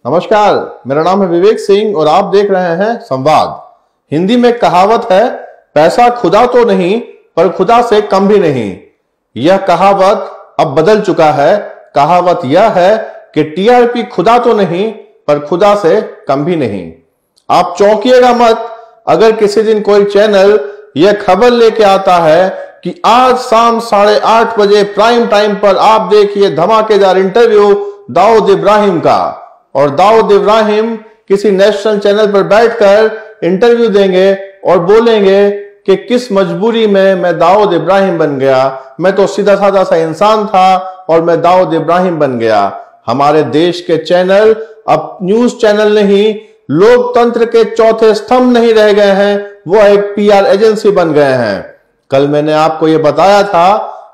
नमस्कार, मेरा नाम है विवेक सिंह और आप देख रहे हैं संवाद। हिंदी में कहावत है, पैसा खुदा तो नहीं पर खुदा से कम भी नहीं। यह कहावत अब बदल चुका है। कहावत यह है कि टीआरपी खुदा तो नहीं पर खुदा से कम भी नहीं। आप चौंकिएगा मत अगर किसी दिन कोई चैनल यह खबर लेके आता है कि आज शाम 8:30 बजे प्राइम टाइम पर आप देखिए धमाकेदार इंटरव्यू दाऊद इब्राहिम का, और दाऊद इब्राहिम किसी नेशनल चैनल पर बैठकर इंटरव्यू देंगे और बोलेंगे कि किस मजबूरी में मैं दाऊद इब्राहिम बन गया, मैं तो सीधा साधा सा इंसान था और मैं दाऊद इब्राहिम बन गया। हमारे देश के चैनल अब न्यूज चैनल नहीं, लोकतंत्र के चौथे स्तंभ नहीं रह गए हैं, वो एक पीआर एजेंसी बन गए हैं। कल मैंने आपको यह बताया था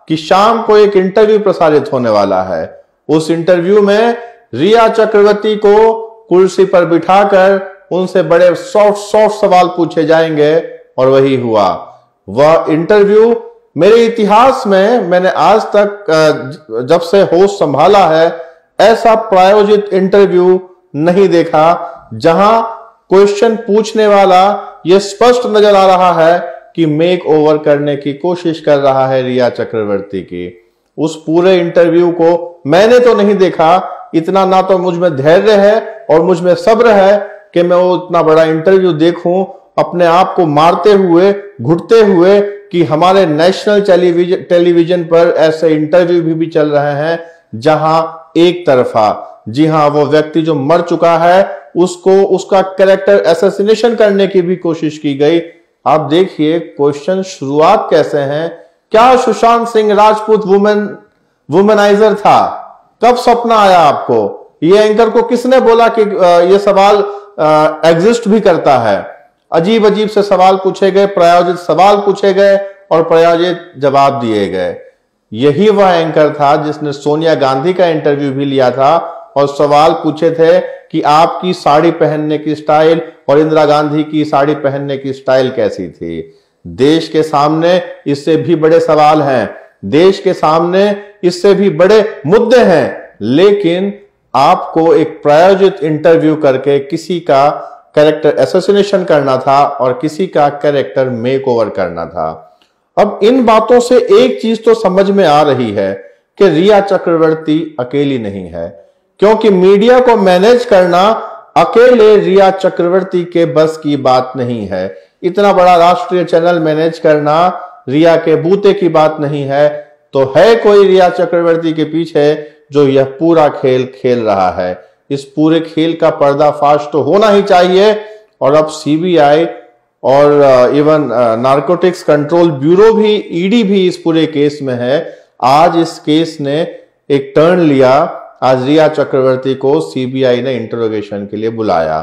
कि शाम को एक इंटरव्यू प्रसारित होने वाला है। उस इंटरव्यू में रिया चक्रवर्ती को कुर्सी पर बिठाकर उनसे बड़े सॉफ्ट सवाल पूछे जाएंगे, और वही हुआ। वह इंटरव्यू मेरे इतिहास में, मैंने आज तक जब से होस्ट संभाला है, ऐसा प्रायोजित इंटरव्यू नहीं देखा जहां क्वेश्चन पूछने वाला यह स्पष्ट नजर आ रहा है कि मेक ओवर करने की कोशिश कर रहा है रिया चक्रवर्ती की। उस पूरे इंटरव्यू को मैंने तो नहीं देखा, इतना ना तो मुझ में धैर्य है और मुझ में सब्र है कि मैं वो इतना बड़ा इंटरव्यू देखूं, अपने आप को मारते हुए, घुटते हुए कि हमारे नेशनल टेलीविजन पर ऐसे इंटरव्यू भी चल रहे हैं जहां एक तरफा, जी हां, वो व्यक्ति जो मर चुका है उसको उसका कैरेक्टर असैसिनेशन करने की भी कोशिश की गई। आप देखिए क्वेश्चन शुरुआत कैसे हैं। क्या सुशांत सिंह राजपूत वुमेनाइजर था? कब सपना आया आपको? ये एंकर को किसने बोला कि ये सवाल एग्जिस्ट भी करता है? अजीब अजीब से सवाल पूछे गए, प्रायोजित सवाल पूछे गए और प्रायोजित जवाब दिए गए। यही वह एंकर था जिसने सोनिया गांधी का इंटरव्यू भी लिया था और सवाल पूछे थे कि आपकी साड़ी पहनने की स्टाइल और इंदिरा गांधी की साड़ी पहनने की स्टाइल कैसी थी। देश के सामने इससे भी बड़े सवाल हैं, देश के सामने इससे भी बड़े मुद्दे हैं, लेकिन आपको एक प्रायोजित इंटरव्यू करके किसी का कैरेक्टर असैसिनेशन करना था और किसी का कैरेक्टर मेकओवर करना था। अब इन बातों से एक चीज तो समझ में आ रही है कि रिया चक्रवर्ती अकेली नहीं है, क्योंकि मीडिया को मैनेज करना अकेले रिया चक्रवर्ती के बस की बात नहीं है। इतना बड़ा राष्ट्रीय चैनल मैनेज करना रिया के बूते की बात नहीं है। तो है कोई रिया चक्रवर्ती के पीछे जो यह पूरा खेल खेल रहा है। इस पूरे खेल का पर्दाफाश तो होना ही चाहिए, और अब सीबीआई और इवन नारकोटिक्स कंट्रोल ब्यूरो भी, ईडी भी इस पूरे केस में है। आज इस केस ने एक टर्न लिया। आज रिया चक्रवर्ती को सीबीआई ने इंटरोगेशन के लिए बुलाया।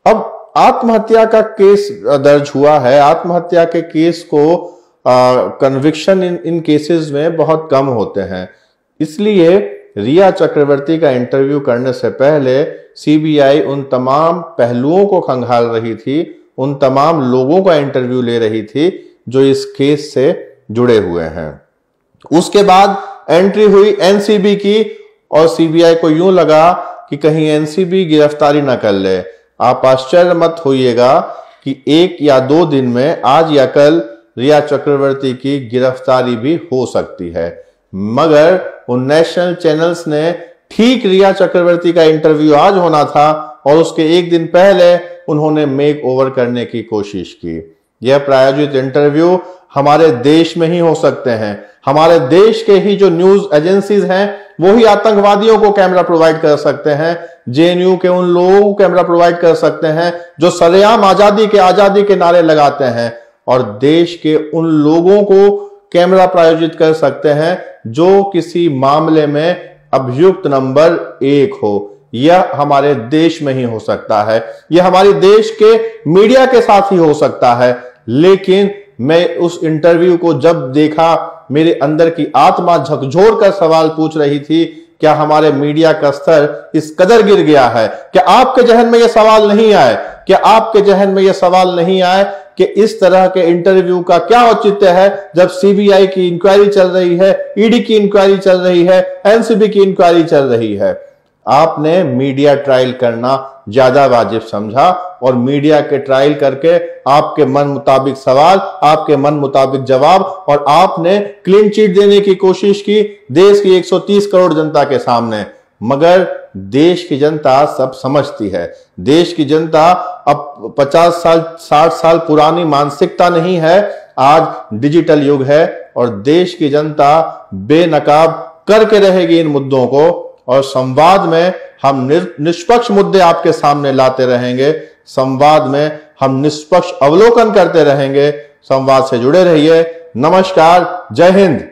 अब आत्महत्या का केस दर्ज हुआ है। आत्महत्या के केस को कन्विक्शन इन केसेस में बहुत कम होते हैं, इसलिए रिया चक्रवर्ती का इंटरव्यू करने से पहले सीबीआई उन तमाम पहलुओं को खंगाल रही थी, उन तमाम लोगों का इंटरव्यू ले रही थी जो इस केस से जुड़े हुए हैं। उसके बाद एंट्री हुई एनसीबी की, और सीबीआई को यूं लगा कि कहीं एनसीबी गिरफ्तारी न कर ले। आप आश्चर्य मत होइएगा कि 1 या 2 दिन में, आज या कल, रिया चक्रवर्ती की गिरफ्तारी भी हो सकती है। मगर उन नेशनल चैनल्स ने ठीक रिया चक्रवर्ती का इंटरव्यू आज होना था और उसके 1 दिन पहले उन्होंने मेक ओवर करने की कोशिश की। यह प्रायोजित इंटरव्यू हमारे देश में ही हो सकते हैं। हमारे देश के ही जो न्यूज एजेंसीज हैं वो ही आतंकवादियों को कैमरा प्रोवाइड कर सकते हैं, जेएनयू के उन लोगों को कैमरा प्रोवाइड कर सकते हैं जो सरेआम आजादी के नारे लगाते हैं, और देश के उन लोगों को कैमरा प्रायोजित कर सकते हैं जो किसी मामले में अभियुक्त नंबर 1 हो। यह हमारे देश में ही हो सकता है, यह हमारे देश के मीडिया के साथ ही हो सकता है। लेकिन मैं उस इंटरव्यू को जब देखा, मेरे अंदर की आत्मा झकझोर कर सवाल पूछ रही थी, क्या हमारे मीडिया का स्तर इस कदर गिर गया है? क्या आपके जहन में यह सवाल नहीं आए? क्या आपके जहन में यह सवाल नहीं आए कि इस तरह के इंटरव्यू का क्या औचित्य है जब सीबीआई की इंक्वायरी चल रही है, ईडी की इंक्वायरी चल रही है, एनसीबी की इंक्वायरी चल रही है? आपने मीडिया ट्रायल करना ज्यादा वाजिब समझा और मीडिया के ट्रायल करके आपके मन मुताबिक सवाल, आपके मन मुताबिक जवाब, और आपने क्लीन चिट देने की कोशिश की देश की 130 करोड़ जनता के सामने। मगर देश की जनता सब समझती है। देश की जनता अब 50 साल 60 साल पुरानी मानसिकता नहीं है, आज डिजिटल युग है और देश की जनता बेनकाब करके रहेगी इन मुद्दों को। और संवाद में हम निष्पक्ष मुद्दे आपके सामने लाते रहेंगे, संवाद में हम निष्पक्ष अवलोकन करते रहेंगे। संवाद से जुड़े रहिए। नमस्कार, जय हिंद।